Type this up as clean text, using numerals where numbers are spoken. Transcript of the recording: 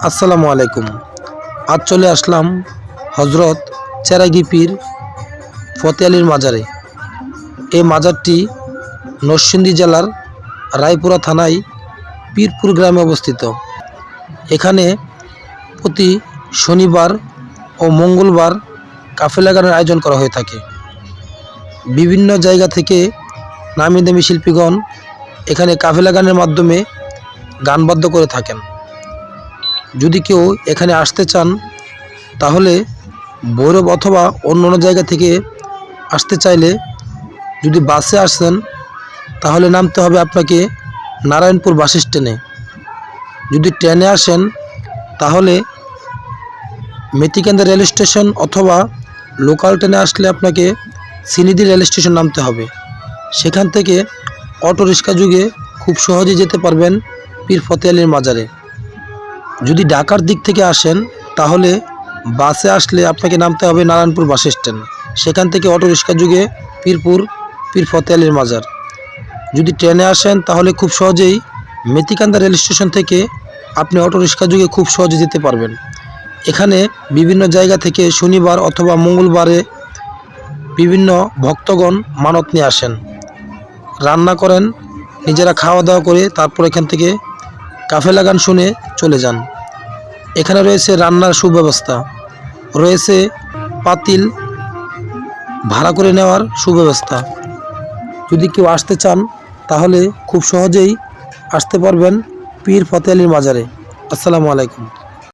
আসসালামু আলাইকুম। আজ চলে আসলাম হজরত চেরাগি পীর ফতে আলীর মাজারে। এই মাজারটি নরসিংদী জেলার রায়পুরা থানায় পীরপুর গ্রামে অবস্থিত। এখানে প্রতি শনিবার ও মঙ্গলবার কাফেলা গানের আয়োজন করা হয়ে থাকে। বিভিন্ন জায়গা থেকে নামি দামি শিল্পীগণ এখানে কাফেলা গানের মাধ্যমে গানবাদ্য করে থাকেন। যদি কেউ এখানে আসতে চান তাহলে ভৈরব অথবা অন্য জায়গা থেকে আসতে চাইলে যদি বাসে আসেন তাহলে নামতে হবে আপনাকে নারায়ণপুর বাস স্ট্যান্ডে। যদি ট্রেনে আসেন তাহলে মেথিকান্দা রেল স্টেশন অথবা লোকাল ট্রেনে আসলে আপনাকে সিনিদি রেল স্টেশন নামতে হবে। সেখান থেকে অটো রিক্সা যুগে খুব সহজে যেতে পারবেন পীর ফতে আলীর মাজারে। যদি ঢাকার দিক থেকে আসেন তাহলে বাসে আসলে আপনাকে নামতে হবে নারায়ণপুর বাস স্ট্যান্ড। সেখান থেকে অটো রিক্সা যুগে পীর ফতে আলীর মাজার। যদি ট্রেনে আসেন তাহলে খুব সহজেই মেথিকান্দা রেল স্টেশন থেকে আপনি অটো রিক্সা যুগে খুব সহজে যেতে পারবেন। এখানে বিভিন্ন জায়গা থেকে শনিবার অথবা মঙ্গলবারে বিভিন্ন ভক্তগণ মানত নিয়ে আসেন, রান্না করেন, নিজেরা খাওয়া দাওয়া করে তারপর এখান থেকে কাফেলা গান শুনে চলে যান। এখানে রয়েছে রান্নার সুব্যবস্থা, রয়েছে পাতিল ভাড়া করে নেওয়ার সুব্যবস্থা। যদি কেউ আসতে চান তাহলে খুব সহজেই আসতে পারবেন পীর ফতে আলীর মাজারে। আসসালামু আলাইকুম।